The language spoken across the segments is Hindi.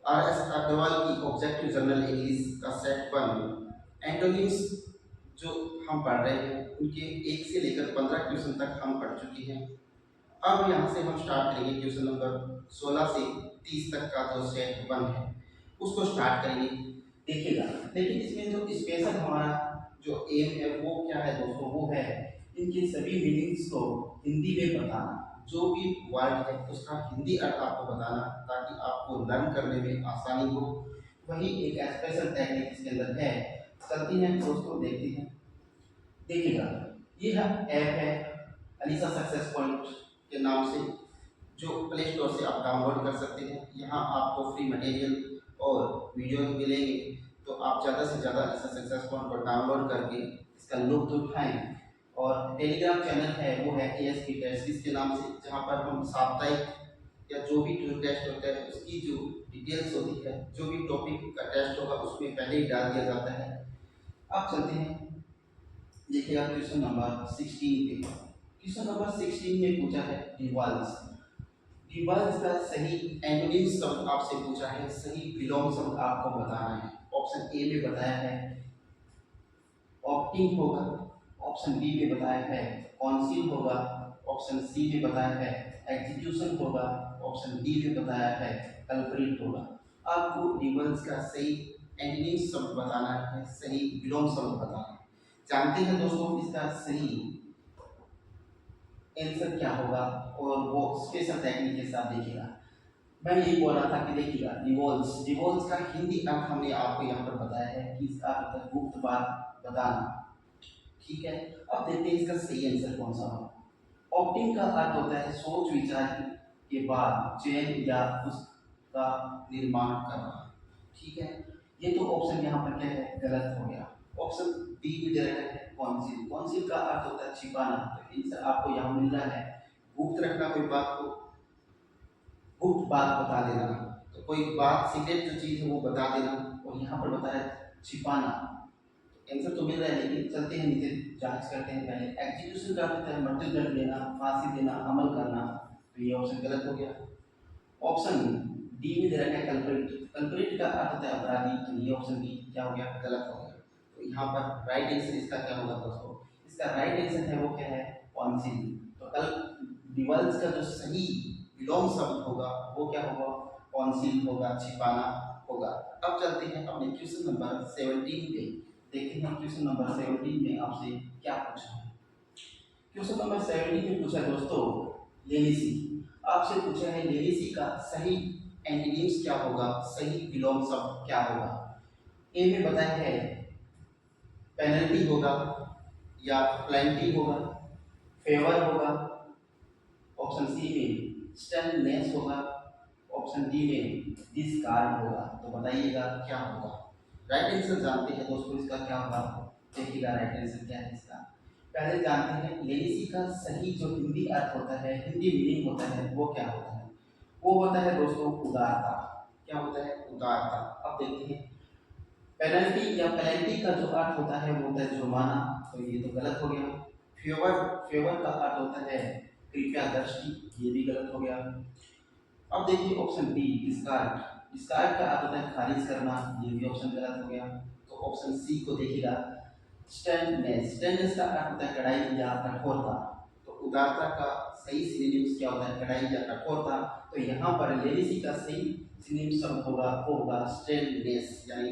आर एस अग्रवाल की ऑब्जेक्टिव जर्नल इंग्लिश का सेट 1 एंटोनिम्स जो हम पढ़ रहे हैं उनके 1 से लेकर 15 क्वेश्चन तक हम पढ़ चुके हैं। अब यहाँ से हम स्टार्ट करेंगे क्वेश्चन नंबर 16 से 30 तक का जो सेट 1 है उसको स्टार्ट करेंगे। देखिएगा, लेकिन इसमें जो स्पेशल हमारा जो एम है वो क्या है दोस्तों, वो है इनके सभी मीनिंग्स को हिंदी में बताना। जो भी वर्ड है उसका हिंदी अर्थ आपको बताना ताकि आपको लर्न करने में आसानी हो। वही एक स्पेशल टेक्निक इसके अंदर है। चलती हैं दोस्तों, देखते हैं। देखिएगा, ये ऐप है अलीसा सक्सेस पॉइंट के नाम से, जो प्ले स्टोर से आप डाउनलोड कर सकते हैं। यहाँ आपको फ्री मटेरियल और वीडियो मिलेंगे, तो आप ज़्यादा से ज़्यादा अलीसा सक्सेस पॉइंट को डाउनलोड करके इसका लुत्फ उठाएं। और टेलीग्राम चैनल है वो है ASP टेस्ट के नाम से, जहाँ पर हम साप्ताहिक या जो भी टेस्ट होता है उसकी जो डिटेल्स होती है, जो भी टॉपिक का टेस्ट होगा उसमें पहले ही डाल दिया जाता है। अब चलते हैं, देखिएगा क्वेश्चन नंबर 16 पे। क्वेश्चन नंबर 16 में पूछा है डिवॉल्व्स। डिवॉल्व्स का सही एंटोनिम शब्द आपसे पूछा है, सही विलोम शब्द आपको बताना है। ऑप्शन ए में बताया है ऑप्टिंग होगा, ऑप्शन बी में बताया है कॉन्सील होगा, ऑप्शन सी में बताया है एग्जीक्यूशन होगा, ऑप्शन डी में बताया है कल्प्रिट होगा। आपको डिवॉल्व्स का सही एंटोनिम शब्द बताना है, सही विलोम शब्द बताना है। जानते हैं दोस्तों इसका सही आंसर क्या होगा, और वो स्पेशल टेक्निक के साथ देखिएगा। मैंने ये बोला था कि देखिएगा डिवॉल्व्स, डिवॉल्व्स का हिंदी अर्थ हमने आपको यहाँ पर बताया है कि इसका अर्थ है गुप्त बात बताना। ठीक है, अब देखते हैं इसका सही आंसर कौन सा होगा। ऑप्टिंग का अर्थ होता है सोच विचार के बाद चयन या उसका निर्माण करना। ठीक है, ये तो ऑप्शन यहाँ पर क्या है, गलत हो गया। ऑप्शन बी में दे रखा है कॉन्सील। कॉन्सील का अर्थ होता है छिपाना। तो इनसे आपको यहाँ मिल रहा है गुप्त रखना, कोई बात को गुप्त बात बता देना। तो कोई बात सीक्रेट जो चीज़ है वो बता देना, और यहाँ पर बता है छिपाना। आंसर तो मिल रहा है, लेकिन चलते हैं नीचे जांच करते हैं। पहले एग्जीक्यूशन का होता है मृत्यु दंड देना, फांसी देना, अमल करना। तो ये ऑप्शन गलत हो गया। ऑप्शन डी में दे रखा है कल्प्रिट। कल्प्रिट का अर्थ होता है अपराधी। तो ये ऑप्शन डी क्या हो गया, गलत हो गया। तो यहाँ पर राइट आंसर इसका क्या होगा दोस्तों, इसका राइट आंसर है वो क्या है, कॉन्सिल। तो कल डिवॉल्व्स का जो सही विलोम शब्द होगा वो क्या होगा, कॉन्सील होगा, छिपाना होगा। अब चलते हैं अपने क्वेश्चन नंबर 17 पे। देखते हैं क्वेश्चन नंबर 17 में आपसे क्या पूछा है। क्वेश्चन नंबर 17 में पूछा दोस्तों लेनिसी। आपसे पूछा है लेनिसी का सही एंटोनिम्स क्या होगा, सही विलोम शब्द क्या होगा। ए में बताया है पेनल्टी होगा, या प्लेंटी होगा, फेवर होगा, ऑप्शन सी में स्टैंडनेस होगा, ऑप्शन डी में डिस्कार्ड होगा। तो बताइएगा क्या होगा। राइट आंसर जानते हैं दोस्तों इसका क्या होगा। देखिएगा राइट आंसर क्या है इसका। पहले जानते हैं लेनिसी का सही जो हिंदी अर्थ होता है, हिंदी मीनिंग होता है वो क्या होता है। वो होता है दोस्तों उदारता। क्या होता है, उदारता। अब देखते हैं पेनल्टी या पेनल्टी का जो अर्थ होता है वो होता है जुर्माना। तो ये तो गलत हो गया। फेवर, फेवर का अर्थ होता है कृपया दृष्टि। ये भी गलत हो गया। अब देखिए ऑप्शन बी डिस्कार्ड। डिस्कार्ड का अर्थ होता है खारिज करना। ये भी ऑप्शन गलत हो गया। तो ऑप्शन सी को देखिएगा स्टैंडनेस। स्टैंडनेस का अर्थ होता है कड़ाई या कठोरता। तो उदारता का सही सिनोनिम्स क्या होता है, कड़ाई या कठोरता। तो यहाँ पर लेनिसी का सही सिनोनिम शब्द होगा वो होगा स्टैंडनेस, यानी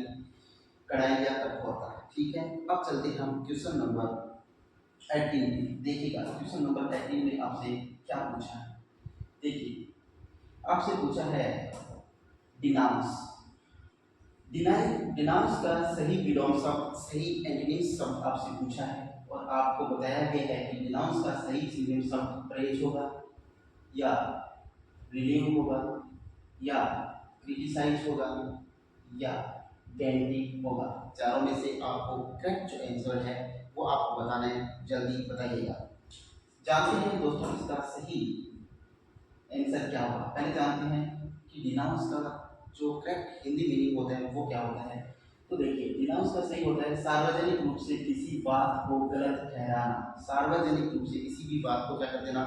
कड़ाई या कठोरता। ठीक है, अब चलते हैं हम क्वेश्चन नंबर 18। देखिएगा क्वेश्चन नंबर 18 में आपसे क्या पूछा है। देखिए आपसे पूछा है डिनाउंस। डिनाउंस का सही विलोम शब्द, सही एंटोनिम शब्द आपसे पूछा है, और आपको बताया गया है कि डिनाउंस का सही सिनोनिम शब्द प्रेज होगा, या रिलीव होगा, या क्रिटिसाइज होगा, या डेंटी होगा। चारों में से आपको करेक्ट जो आंसर है वो आपको बताना है, जल्दी बताइएगा। जानते हैं दोस्तों इसका सही आंसर क्या होगा। पहले जानते हैं कि डिनाउंस का जो करेक्ट हिंदी मीनिंग होता है वो क्या होता है। तो देखिए डिनाउंस का सही होता है सार्वजनिक रूप से किसी बात को गलत ठहराना। सार्वजनिक रूप से किसी भी बात को क्या कर देना,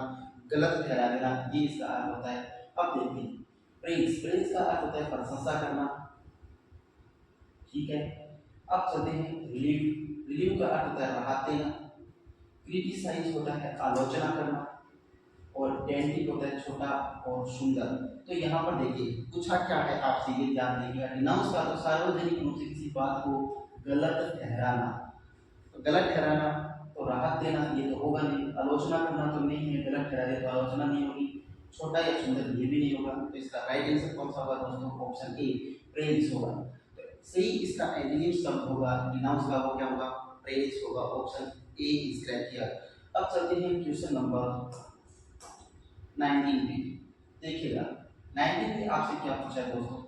गलत ठहरा देना, ये इसका अर्थ होता है। अब देखिए प्रेज, प्रेज का अर्थ होता है प्रशंसा करना, ठीक है। अब चलते हैं रिलीव, रिलीव का अर्थ होता है राहत देना, क्रिटिसाइज होता है आलोचना करना, और डेंटिक होता है छोटा और सुंदर। तो यहाँ पर देखिए पूछा क्या है, आपसे ये ध्यान देखिएगा। डिनाउंस का तो सार्वजनिक रूप से किसी बात को गलत ठहराना, तो गलत ठहराना तो राहत देना ये तो होगा नहीं, आलोचना करना तो नहीं है, गलत ठहरा दे तो आलोचना नहीं होगी, छोटा या सुंदर ये भी नहीं होगा। तो इसका राइट आंसर कौन सा होगा दोस्तों, ऑप्शन ए प्रेज होगा। तो सही इसका एंटोनिम शब्द होगा डिनाउंस का, वो क्या होगा, प्रेज होगा, option A is correct here. अब चलते हैं क्वेश्चन नंबर 19 में, देखिएगा 19 में आपसे क्या पूछा है दोस्तों,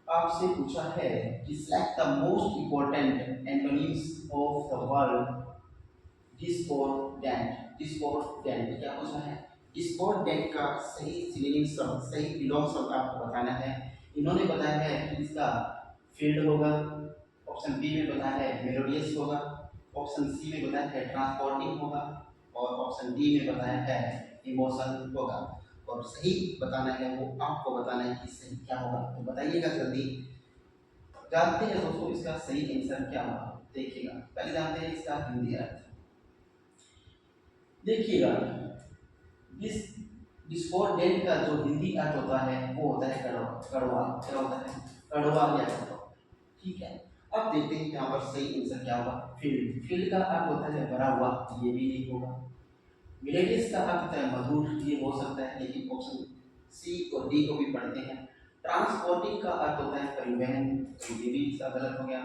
आपसे पूछा है कि select the most important antonyms of the word discordant. Discordant क्या पूछा है, डिस्कॉर्डेंट का सही सिनोनिम शब्द, सही विलोम शब्द आपको बताना है। इन्होंने बताया है कि इसका फील्ड होगा, ऑप्शन बी में बताया है मेलोडियस होगा, ऑप्शन सी में बताया है ट्रांसपोर्टिंग होगा, और ऑप्शन डी में बताया है इमोशन होगा। और सही बताना है वो आपको बताना है कि सही क्या होगा, तो बताइएगा जल्दी। जानते हैं दोस्तों इसका सही आंसर क्या होगा, देखिएगा पहले जानते हैं इसका हिंदी अर्थ। देखिएगा डिस्कॉर्डेंट का जो हिंदी अर्थ होता है वो होता है कड़वा, कड़वा क्या होता है, कड़वा या कड़वा, ठीक है। अब देखते हैं यहाँ पर सही आंसर क्या होगा, फील्ड, फील्ड का अर्थ होता है भरा हुआ, ये भी नहीं होगा। मेलेडियस का अर्थ होता है मधुर, ये हो सकता है, लेकिन ऑप्शन सी और डी को भी पढ़ते हैं। ट्रांसपोर्टिंग का अर्थ होता है परिवहन, तो ये भी इसका गलत हो गया।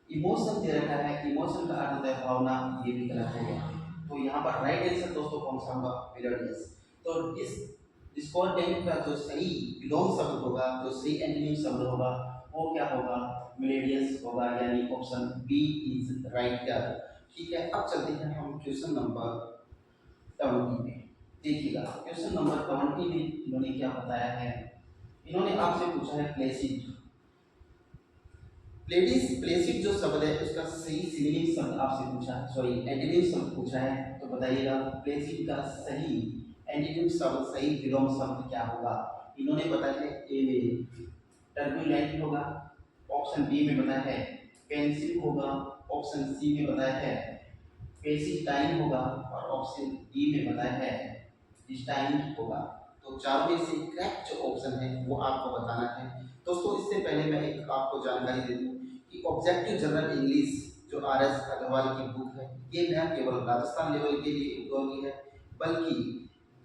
इमोशन दे रखा है, इमोशन का अर्थ होता है भावना, ये भी गलत हो गया। तो यहाँ पर राइट आंसर दोस्तों कौन सा होगा, मेलोडियस। तो इस डिस्कॉर्डेंट का जो सही विलोम शब्द होगा, जो सही एंटोनिम शब्द होगा वो क्या होगा, मेलोडियस होगा, यानी option B is right here, ठीक है। अब चलते हैं हम क्वेश्चन नंबर 20 में, देखिएगा क्वेश्चन नंबर 20 में इन्होंने क्या बताया है, इन्होंने आपसे पूछा है प्लेसिड। प्लेसिड जो शब्द है उसका सही सिनोनिम शब्द आपसे पूछा है, सॉरी एंटोनिम शब्द पूछा है, तो बताइएगा प्लेसिड का सही एंटोनिम शब्द, सही विलोम शब्द क्या होगा। इन्होंने बताया है ए में टर्बुलेंट होगा, ऑप्शन बी में बताया है पेंसिव होगा, ऑप्शन सी में बताया है पेसिटाइन होगा, और ऑप्शन डी में बताया है डिस्टाइन होगा। तो चारों में से करेक्ट जो ऑप्शन है वो आपको बताना है दोस्तों। इससे पहले मैं एक आपको जानकारी दे दूं कि ऑब्जेक्टिव जनरल इंग्लिश जो आर.एस. अग्रवाल की बुक है, ये न केवल राजस्थान लेवल के लिए उपयोगी है, बल्कि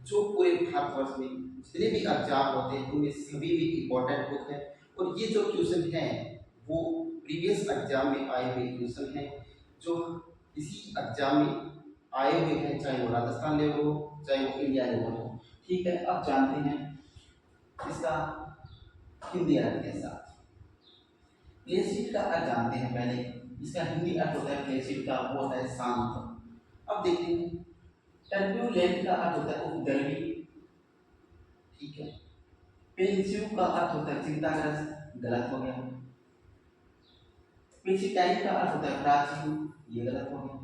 जो पूरे भारतवर्ष में जितने भी एग्जाम होते हैं उनमें सभी में इम्पोर्टेंट बुक है। और ये जो क्वेश्चन है वो प्रीवियस एग्जाम में आए हुए क्वेश्चन हैं, जो इसी एग्जाम में आए हुए हैं, चाहे वो राजस्थान लेवल हो चाहे वो इंडिया लेवल हो, ठीक है। अब जानते हैं इसका हिंदी अर्थ के साथ। प्लेसिड का अर्थ जानते हैं पहले, इसका हिंदी अर्थ होता है प्लेसिड का, वो होता है शांत। अब देखते हैं टर्ब्यूलेंट का अर्थ होता है उपद्रवी, ठीक है। पेंसिव का अर्थ होता है चिंताग्रस्त, गलत हो गया। पेसिटाइन का अर्थ होता है प्राचीन, ये गलत हो गया।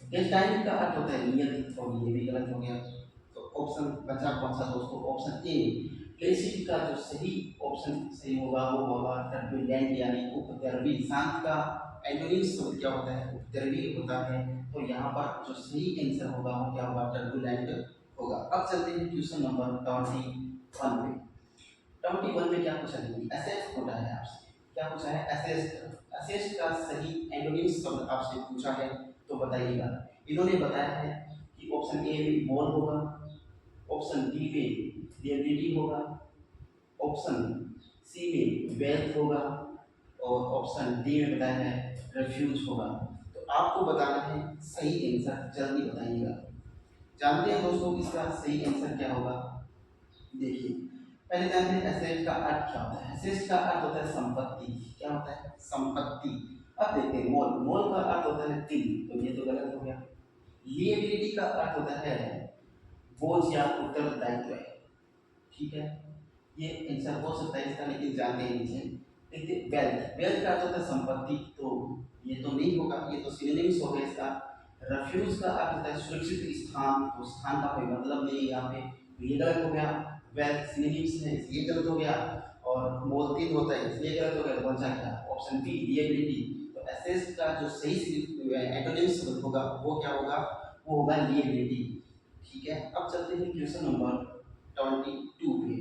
डेस्टाइन का अर्थ होता है नियत, और ये भी गलत हो गया। तो ऑप्शन बचा कौन सा दोस्तों, ऑप्शन ए प्लेसिड का जो सही ऑप्शन सही होगा वो होगा टर्बुलेंट, यानी उपद्रवी। शांत का एंटोनिम शब्द क्या होता है, उपद्रवी होता है। तो यहाँ पर जो सही आंसर होगा वो क्या होगा, टर्बुलेंट होगा। अब चलते हैं क्वेश्चन नंबर 21 में। 21 में क्या पूछा है, असेस्ट होता है आपसे, क्या पूछा है, असेस्ट। असेस्ट का सही एंटोनिम शब्द आपसे पूछा है, तो बताइएगा। इन्होंने बताया है कि ऑप्शन ए में मोल होगा, ऑप्शन बी में लिएबिलिटी होगा, ऑप्शन सी में वेल्थ होगा, और ऑप्शन डी में बताया है रेफ्यूज होगा। तो आपको बताना है सही आंसर, जल्दी बताइएगा। जानते हैं दोस्तों इसका सही आंसर क्या होगा, देखिए पहले जानते हैं एसेट का अर्थ क्या होता है। एसेट का अर्थ होता है संपत्ति, क्या होता है, संपत्ति। अब देखते हैं मोल, मोल का अर्थ होता है तिल, तो ये तो गलत हो गया। लिएबिलिटी का अर्थ होता है बोझ या उत्तरदायित्व, ठीक है, ये आंसर हो सकता है इसका, लेकिन जानते हैं नीचे। देखते वेल्थ, वेल्थ का अर्थ होता है संपत्ति, तो ये तो नहीं होगा, ये तो सिनोनिम्स हो गया इसका। रेफ्यूज का अर्थ होता है सुरक्षित स्थान, तो स्थान का कोई मतलब नहीं है यहाँ पे, तो ये गलत हो गया। वेल्थ सिनोनिम्स है इसलिए गलत हो गया, और मोलतिन होता है इसलिए गलत हो गया। कौन सा क्या? Option B liability. तो एसेस का जो सही एंटोनिम्स होगा वो क्या होगा? वो होगा लिएबिलिटी। ठीक है, अब चलते हैं क्वेश्चन नंबर 22 पे।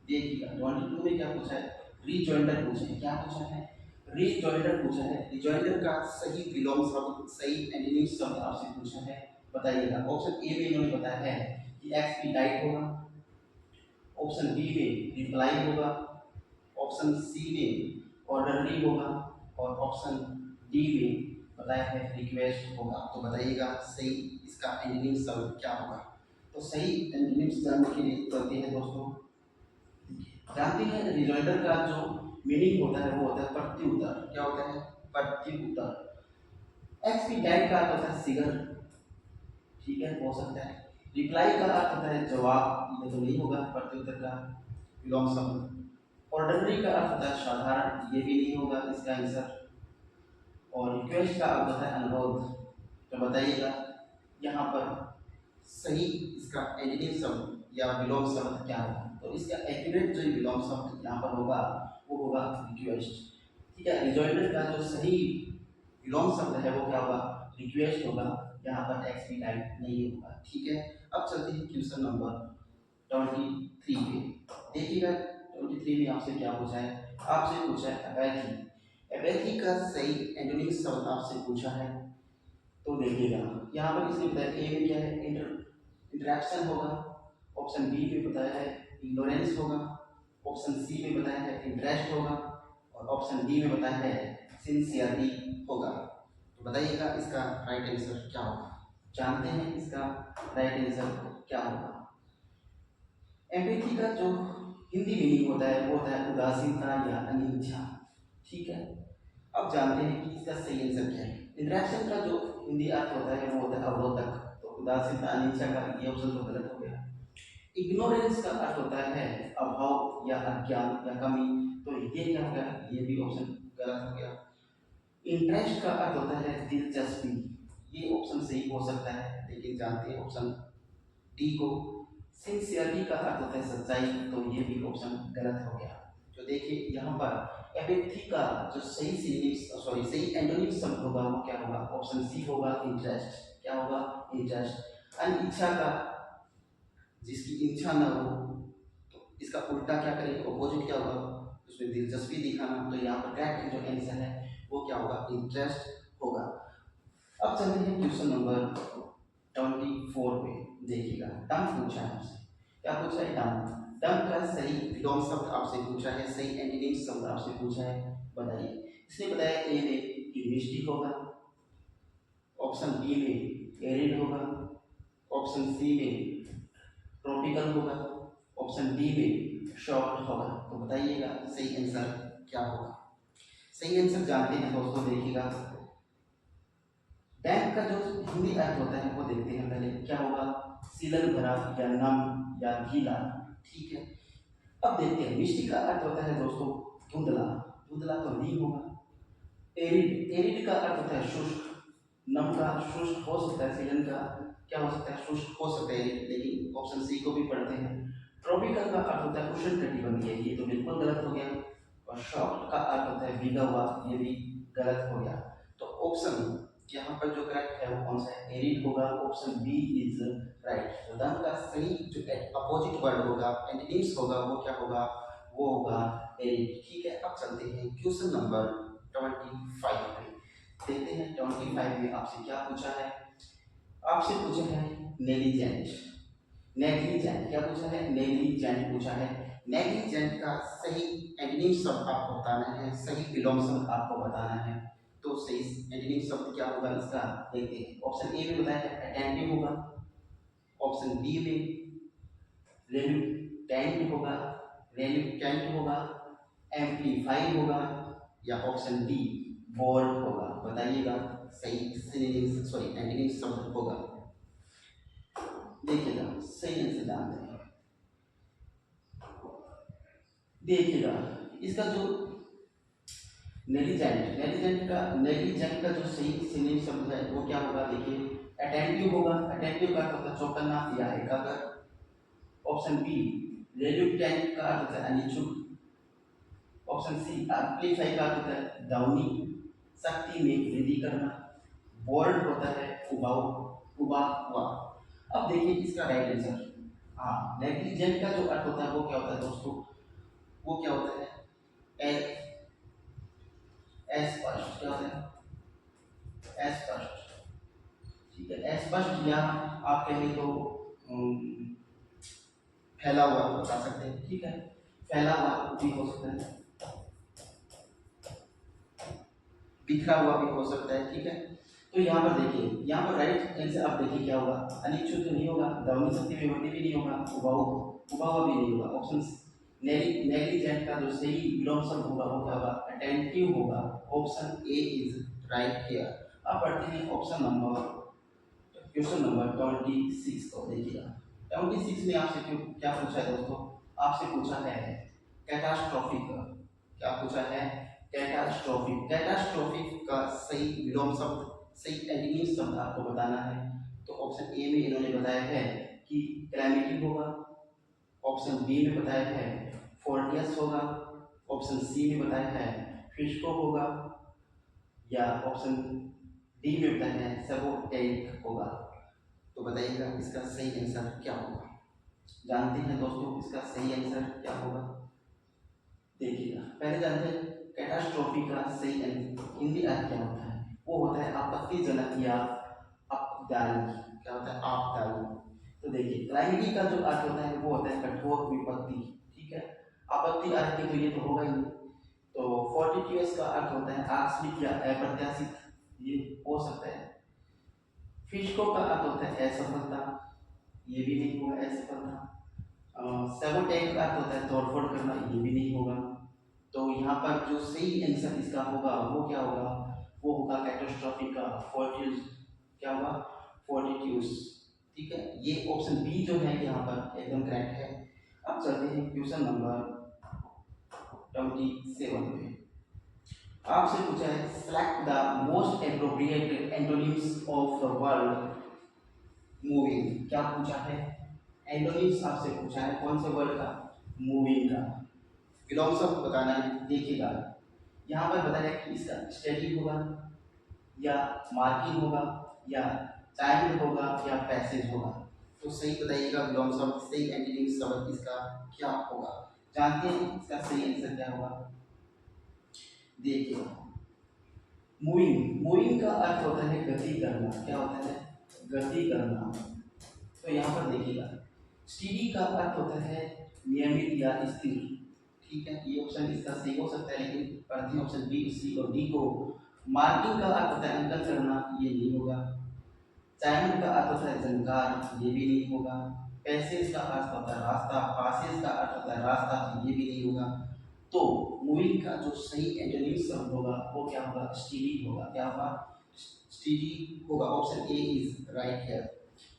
देखिएगा 22 में क्या पूछा है? रिजॉइंडर पूछा है। क्या पूछा है? रिजॉइंडर पूछा है। रिजॉइंडर का सही विलोम शब्द, सही एंटोनिम शब्द आपसे पूछा है, बताइएगा। ऑप्शन ए में इन्होंने बताया है कि एक्सपीडाइट होगा, ऑप्शन बी में रिप्लाई होगा, ऑप्शन सी में ऑर्डरली होगा, और ऑप्शन डी में बताया है रिक्वेस्ट होगा। तो बताइएगा सही इसका एंटोनिम शब्द क्या होगा? तो सही एंटोनिम्स जानने के लिए चलते हैं दोस्तों। जानते हैं रिजॉइंडर का जो मीनिंग होता है वो होता है प्रत्युत्तर। क्या होता है? प्रत्युत्तर। एक्सपीडाइट का अर्थ होता है शीघ्र, ठीक है, हो सकता है। रिप्लाई का अर्थ होता है जवाब, ये तो नहीं होगा प्रत्युत्तर का विलोम शब्द। ऑर्डनरी का अर्थ होता है साधारण, ये भी नहीं होगा इसका आंसर। और रिक्वेस्ट का अर्थ होता है अनुरोध। तो बताइएगा यहाँ पर सही इसका एंटोनिम शब्द या विलोम शब्द क्या होगा? तो इसका एक्यूरेट जो विलोम शब्द यहाँ पर होगा वो होगा रिक्वेस्ट। ठीक है, रिजॉइंडर का जो सही विलोम शब्द है वो क्या होगा? रिक्वेस्ट होगा। यहाँ पर एक्सपीडाइट नहीं होगा। ठीक है, अब चलते हैं क्वेश्चन नंबर 23 पे। देखिएगा 23 में आपसे क्या पूछा है? आपसे पूछा है अपैथी। अपैथी का सही एंटोनिम शब्द आपसे पूछा है। तो देखिएगा यहाँ पर इसने बताया ए में क्या है? इंटरेक्शन होगा, ऑप्शन बी में बताया है इग्नोरेंस होगा, ऑप्शन सी में बताया है इंटरेस्ट होगा, और ऑप्शन डी में बताया है सिंसियरिटी होगा। तो बताइएगा इसका राइट आंसर क्या होगा? जानते हैं इसका राइट आंसर क्या होगा? एम्पैथी का जो हिंदी मीनिंग होता है वो होता है उदासीनता या अनिच्छा। ठीक है, अब जानते हैं कि इसका सही आंसर क्या है। इंटरेक्शन का जो हिंदी अर्थ होता है वो होता है अवरोधक। तो उदासीनता अनिच्छा का ये ऑप्शन तो गलत हो गया। इग्नोरेंस का अर्थ होता है अभाव या अज्ञान या कमी। तो ये क्या हो गया? ये भी ऑप्शन गलत हो गया। इंटरेस्ट का अर्थ होता है दिलचस्पी। ये ऑप्शन सही हो सकता है, लेकिन जानते हैं ऑप्शन डी को। सिंसियरिटी का अर्थ होता है सच्चाई। तो ये भी ऑप्शन गलत हो गया। तो देखिए यहाँ पर एपेथी का जो सही एंटोनिम शब्द होगा वो क्या होगा? ऑप्शन सी होगा इंटरेस्ट। क्या होगा? इंटरेस्ट। अनिच्छा का, जिसकी इच्छा न हो, तो इसका उल्टा क्या करेंगे? ऑपोजिट क्या होगा? उसमें दिलचस्पी दिखाना। तो यहाँ पर करेक्ट जो आंसर है वो क्या होगा? इंटरेस्ट होगा। अब चलते हैं क्वेश्चन नंबर 24 पे। देखिएगा डम पूछा है आपसे। क्या पूछा है? डम। डम का सही विलोम शब्द आपसे पूछा है, सही एंटोनिम शब्द आपसे पूछा है, बताइए। इसने बताया ए में कि मिस्टिक होगा, ऑप्शन बी में एरिड होगा, ऑप्शन सी में ट्रॉपिकल होगा, ऑप्शन डी में शॉर्ट होगा। तो बताइएगा सही आंसर क्या होगा? सही आंसर जानते हैं दोस्तों। देखिएगा डैम का जो हिंदी अर्थ होता है वो देखते हैं पहले। क्या होगा? सीलन भरा या नम या गीला। ठीक है, अब देखते हैं मिस्टी का अर्थ होता है दोस्तों धुंधला। धुंधला तो नहीं होगा। एरिड, एरिड का अर्थ होता है शुष्क। नम का शुष्क हो सकता है, सीलन का क्या हो सकता है? शुष्क हो सकता है, लेकिन ऑप्शन सी को भी पढ़ते हैं। ट्रॉपिकल का अर्थ होता है उष्णकटिबंधीय, ये तो बिल्कुल गलत हो गया। और शॉर्ट का अर्थ होता है भीगा हुआ, ये भी गलत हो गया। तो ऑप्शन यहाँ पर जो करेक्ट है वो कौन सा है? एरिड होगा। Option B is right. तो डन का सही जो अपोजिट वर्ड होगा, एंटोनिम्स होगा, वो क्या होगा? वो होगा एरिड। ठीक है, अब चलते हैं क्वेश्चन नंबर 25 पे। देखते हैं 25 में आपसे क्या पूछा है। आपसे पूछा है नेग्लिजेंट। नेग्लिजेंट क्या पूछा है? नेग्लिजेंट पूछा है। नेग्लिजेंट का सही एंटोनिम शब्द आपको बताना है, सही विलोम शब्द आपको बताना है। तो सही एंटोनिम शब्द क्या होगा इसका? देखते हैं। ऑप्शन ए में बताया है अटेंटिव होगा, ऑप्शन बी में रेलुक्टेंट होगा, रेलुक्टेंट होगा, एम्पलीफाई होगा, या ऑप्शन डी बोल्ड होगा। बताइएगा सही एंटोनिम शब्द होगा। देखिएगा सही आंसर जानते हैं। देखिएगा इसका जो नेग्लिजेंट का जो सही सिनोनिम शब्द है वो क्या होगा? देखिए अटेंटिव होगा। अटेंटिव का मतलब चौकन्ना या एकाग्र। ऑप्शन बी रेल्यूटेंट का अर्थ होता है अनिच्छुक। ऑप्शन सी एम्प्लीफाई का अर्थ होता है डाउनी, शक्ति में वृद्धि करना। बोल्ड होता है उबाऊ, उबा हुआ। अब देखिए इसका राइट आंसर, हाँ नेग्लिजेंट का जो अर्थ होता है वो क्या होता है दोस्तों, वो क्या होता है अस्पष्ट, क्या होता है अस्पष्ट, ठीक है अस्पष्ट, या आप कहेंगे तो फैला हुआ बता सकते हैं, ठीक है फैला हुआ भी हो सकता है, बिखरा हुआ भी हो सकता है, ठीक है। तो यहाँ पर देखिए, यहाँ पर राइट आंसर आप देखिए क्या होगा, अनिच्छुक तो नहीं होगा, दावनी शक्ति में वृद्धि भी नहीं होगा, उबाऊ उबा हुआ भी नहीं होगा। ऑप्शन नेग्लिजेंट का जो सही विलोम शब्द होगा वो क्या होगा, अटेंटिव होगा। Option A is right here. अब पढ़ते हैं ऑप्शन नंबर, क्वेश्चन नंबर 26 को देखिएगा। 26 में आपसे क्या पूछा है दोस्तों, आपसे पूछा है कैटास्ट्रोफिक, क्या पूछा है कैटास्ट्रोफिक। कैटास्ट्रोफिक का सही विलोम शब्द, सही एंटोनिम शब्द आपको बताना है। तो ऑप्शन ए में इन्होंने बताया है कि कैलेमिटी होगा, ऑप्शन बी में बताया है फोर्टियस होगा, ऑप्शन सी में बताया है फिस्को होगा, या ऑप्शन डी में बताया है सेबोटेरिक होगा। तो बताइएगा इसका सही आंसर क्या होगा। जानते हैं दोस्तों इसका सही आंसर क्या होगा, देखिएगा पहले जानते हैं कैटास्ट्रोफी का सही हिंदी अर्थ क्या होता है। वो होता है आपत्तिजनक या आपदायी, क्या होता है आपदायी। तो देखिए क्लाइमेटी का जो अर्थ होता है वो होता है कठोर विपत्ति, ठीक है आपत्ति अर्थ के तो ये तो होगा ही। तो फोर्टिट्यूस का अर्थ होता है आकस्मिक या अप्रत्याशित, ये हो सकता है। फिस्को का अर्थ होता है असफलता, ये भी नहीं होगा असफलता। सेबोटेज का अर्थ होता है तोड़फोड़ करना, ये भी नहीं होगा। तो यहाँ पर जो सही आंसर इसका होगा वो क्या होगा, वो होगा कैटास्ट्रोफिक का फोर्टिट्यूस, क्या होगा फोर्टिट्यूस, ठीक है। ये ऑप्शन बी जो है यहाँ पर एकदम करेक्ट है। अब चलते हैं क्वेश्चन नंबर 27 पे। आपसे पूछा है select the most appropriate antonyms of the word moving, क्या पूछा है एंटोनिम्स आपसे पूछा है कौन से वर्ड का, मूविंग का। विलोम शब्द बताना है, देखिएगा यहाँ पर बताया कि इसका स्टडी होगा या मार्किंग होगा या चाइल्ड होगा या पैसेज होगा। तो सही बताइएगा विलोम शब्द, सही एंटोनिम शब्द इसका क्या होगा। जानते हैं इसका सही आंसर क्या होगा, देखिए मूविंग, मूविंग का अर्थ होता है गति करना, क्या होता है गति करना। तो यहाँ पर देखिएगा स्टीडी का अर्थ होता है नियमित या स्थिर, ठीक है ये ऑप्शन इसका सही हो सकता है, लेकिन पढ़ते हैं ऑप्शन बी सी और डी को। मार्किंग का अर्थ होता है अंकन करना, ये नहीं होगा। चाइल्ड का अर्थ होता है जनकार, ये भी नहीं होगा। पैसेज का अर्थ होता है रास्ता, पासेज का अर्थ होता है रास्ता, ये भी नहीं होगा। तो मूविंग का जो सही एंटोनिम शब्द होगा वो क्या होगा, स्टीडी होगा, क्या होगा स्टीडी होगा। Option A is right here.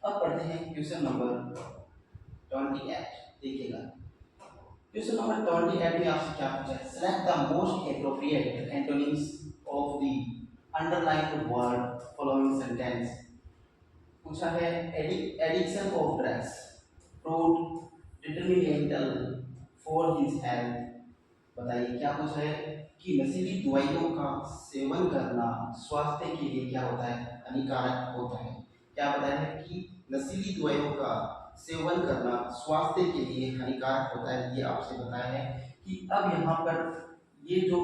अब पढ़ते हैं क्वेश्चन नंबर 28, देखिएगा क्वेश्चन नंबर 28 में आपसे क्या पूछा है, select the most appropriate antonyms of the underlined word following sentence. पूछा है addiction of drugs proved detrimental for his health. बताइए क्या पूछा है कि नशीली दवाइयों का सेवन करना स्वास्थ्य के लिए क्या होता है, हानिकारक होता है। क्या बताया है कि नशीली दवाइयों का सेवन करना स्वास्थ्य के लिए हानिकारक होता है, ये आपसे बताया है कि अब यहाँ पर ये जो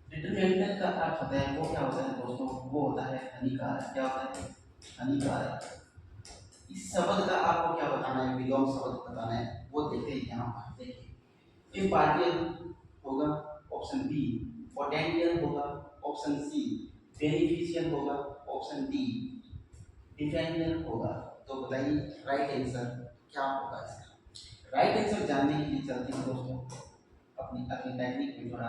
डिटरमिनेंट का अर्थ होता है वो क्या होता है दोस्तों, वो होता है हानिकारक, क्या होता है हानिकारक। इस शब्द का आपको क्या बताना है, विलोम शब्द बताना है, वो देखते हैं यहाँ पर। देखिए इम्पार्टियल होगा ऑप्शन बी, पोटेंशियल होगा ऑप्शन सी, बेनिफिशियल होगा ऑप्शन डी, डिफेंडियल होगा। तो बताइए राइट आंसर क्या होगा इसका। राइट आंसर जानने के लिए चलते हैं दोस्तों अपनी अपनी टेक्निक में थोड़ा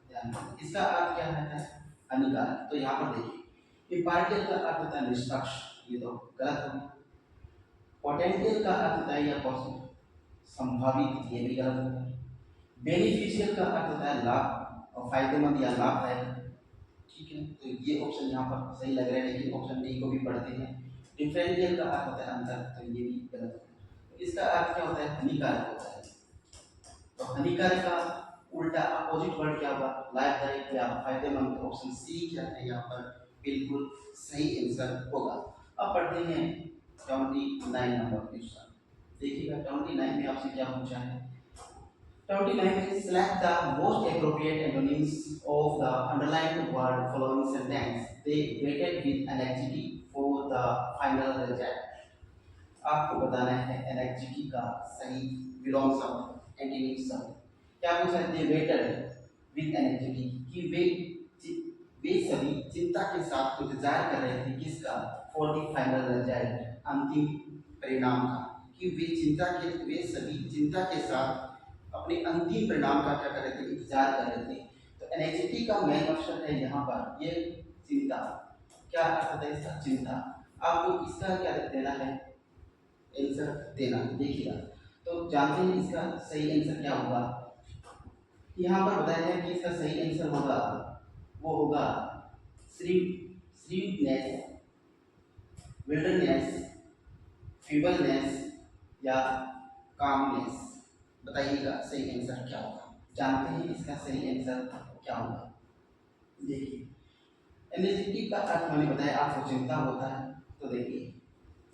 ध्यान दें। इसका अर्थ क्या रहता है, हानिकारक। तो यहाँ पर देखिए इम्पार्टियल का अर्थ होता है निष्पक्ष, ये तो गलत हो गया। पोटेंशियल का अर्थ होता है या संभावित, ये भी गलत हो गया। बेनिफिशियल का अर्थ होता है लाभ और फायदेमंद या लाभदायक, ठीक है तो ये ऑप्शन यहाँ पर सही लग रहा है, लेकिन ऑप्शन डी को भी पढ़ते हैं। डिफरेंशियल का अर्थ होता है अंतर, तो ये भी गलत है। इसका अर्थ क्या होता है? हानिकारक होता है। तो हानिकारक का उल्टा अपोजिट वर्ड क्या होगा? लाभदायक या फायदेमंद। ऑप्शन सी क्या है यहाँ पर बिल्कुल सही आंसर होगा। अब पढ़ते हैं 29 नंबर क्वेश्चन। देखिएगा 29 में आपसे क्या पूछा है। 29 is select the most appropriate antonyms of the underlined word following sentence. They waited with anxiety for the final result. आपको बताना है एनएक्जिटी का सही विलोम शब्द एंटीनिम शब्द। क्या पूछा है? दे वेटेड विद एनएक्जिटी कि वे सभी चिंता के साथ इंतजार कर रहे थे किसका? फॉर द फाइनल रिजल्ट, अंतिम परिणाम का। कि वे सभी चिंता के साथ अपने अंतिम परिणाम का क्या कर रहे थे? इंतजार कर रहे थे। तो एनएक्जिटी का मेन मकसद है यहाँ पर ये चिंता। क्या अर्थ है इसका? चिंता। आपको इसका क्या देना है? आंसर देना। देखिएगा तो जानते हैं इसका सही आंसर क्या होगा। यहाँ पर बताया है कि इसका सही आंसर होगा वो होगा स्वीटनेस, विल्डरनेस, फीबलनेस या कामनेस। बताइएगा सही आंसर क्या होगा। जानते हैं इसका सही आंसर क्या होगा। देखिए एनर्जेटिक का अर्थ मैंने बताया आपको चिंता होता है। तो देखिए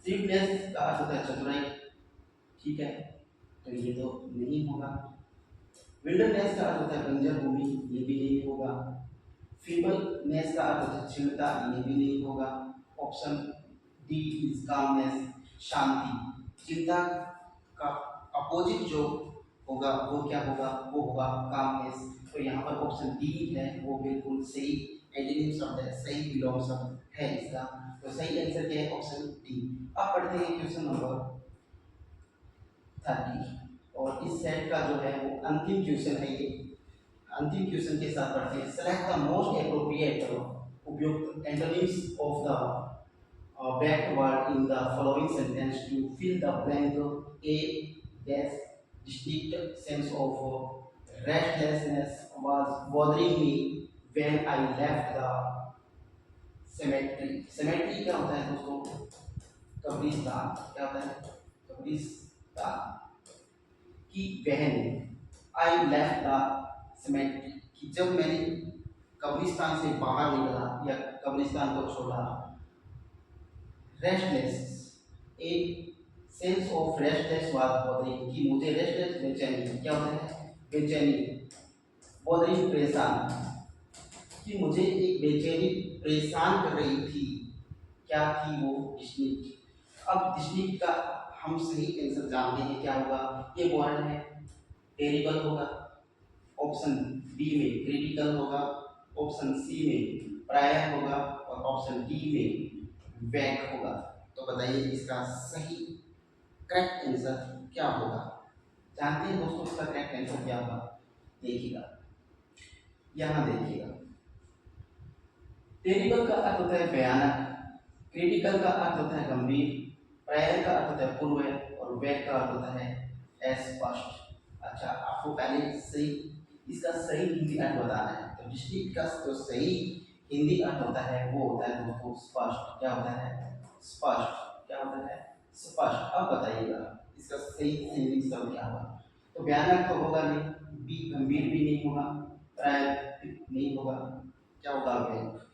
स्वीटनेस का अर्थ होता है चतुराई, ठीक है, तो ये तो नहीं होगा। विल्डरनेस का अर्थ होता है बंजर भूमि, ये भी नहीं होगा। फीबलनेस का अर्थ होता है क्षीणता, ये भी नहीं होगा। ऑप्शन डी इज कामनेस, शांति। चिंता का अपोजिट जो होगा वो क्या होगा? वो होगा कामनेस। तो यहाँ पर ऑप्शन डी है वो बिल्कुल सही एंटीनिम शब्द है, सही विलोम शब्द है इसका। तो सही आंसर क्या है? Option D. अब पढ़ते हैं क्वेश्चन नंबर 30 और इस सेट का जो है वो अंतिम क्वेश्चन है। ये अंतिम क्वेश्चन के साथ पढ़ते हैं। सेलेक्ट द मोस्ट एप्रोप्रिएट उपयुक्त antonyms of the backward in the following sentence to fill the blank. A dash distinct sense of restlessness was bothering me when I left the cemetery. Cemetery क्या होता है दोस्तों? कब्रिस्तान। क्या होता है? कब्रिस्तान की बहन। I left the cemetery कि जब मैंने कब्रिस्तान से बाहर निकला या कब्रिस्तान को छोड़ा। रेस्टलेस, एक सेंस ऑफ रेस्टलेस बात बोधरिंग कि मुझे रेस्टलेस बेचैनी। क्या होता है? बेचैनी। बोधरिंग परेशान कि मुझे एक बेचैनी परेशान कर रही थी। क्या थी वो? डिस्निक। अब डिस्निक का हम सही आंसर जानते हैं क्या होगा। ये वर्ड है टेरिबल होगा, ऑप्शन बी में क्रिटिकल होगा, ऑप्शन सी में प्रायर होगा और ऑप्शन डी में वैक होगा। तो बताइए इसका सही करेक्ट आंसर क्या होगा। जानते हैं दोस्तों इसका करेक्ट आंसर क्या होगा। देखिएगा यहाँ देखिएगा टेरिबल का अर्थ होता है भयानक, क्रिटिकल का अर्थ होता है गंभीर, प्रायर का अर्थ होता है पूर्व और वैक का अर्थ होता है अस्पष्ट। अच्छा आपको पहले सही इसका सही हिंदी अर्थ बताना है। तो डिस्ट्रिक्ट का जो सही हिंदी अर्थ होता है वो होता है दोस्तों स्पष्ट। क्या होता है? स्पष्ट। क्या होता है? स्पष्ट। अब बताइएगा इसका सही हिंदी शब्द क्या होगा। तो भयानक तो होगा नहीं, बी गंभीर भी नहीं होगा, प्राय नहीं होगा, क्या होगा? वैक।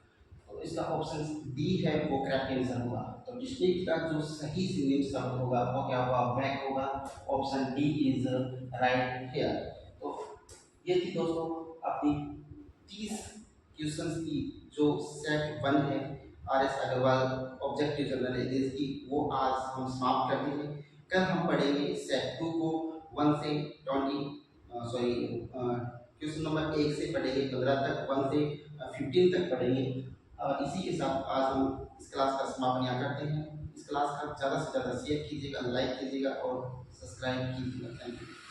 तो इसका ऑप्शन डी है वो करेक्ट आंसर होगा। तो डिस्ट्रिक्ट का जो सही हिंदी शब्द होगा वो क्या होगा? वैक होगा। Option D is right here. तो ये थी दोस्तों अपनी 30 क्वेश्चंस की जो सेट 1 है R S Agrawal objective general English की, वो आज हम समाप्त करते हैं। कल हम पढ़ेंगे सेट 2 को 1 से 20 क्वेश्चन नंबर 1 से पढ़ेंगे 15 तक, 1 से 15 तक पढ़ेंगे। इसी के साथ आज हम इस क्लास का समापन यहाँ करते हैं। इस क्लास का ज़्यादा से ज़्यादा शेयर कीजिएगा, लाइक कीजिएगा और सब्सक्राइब कीजिएगा। Thank you.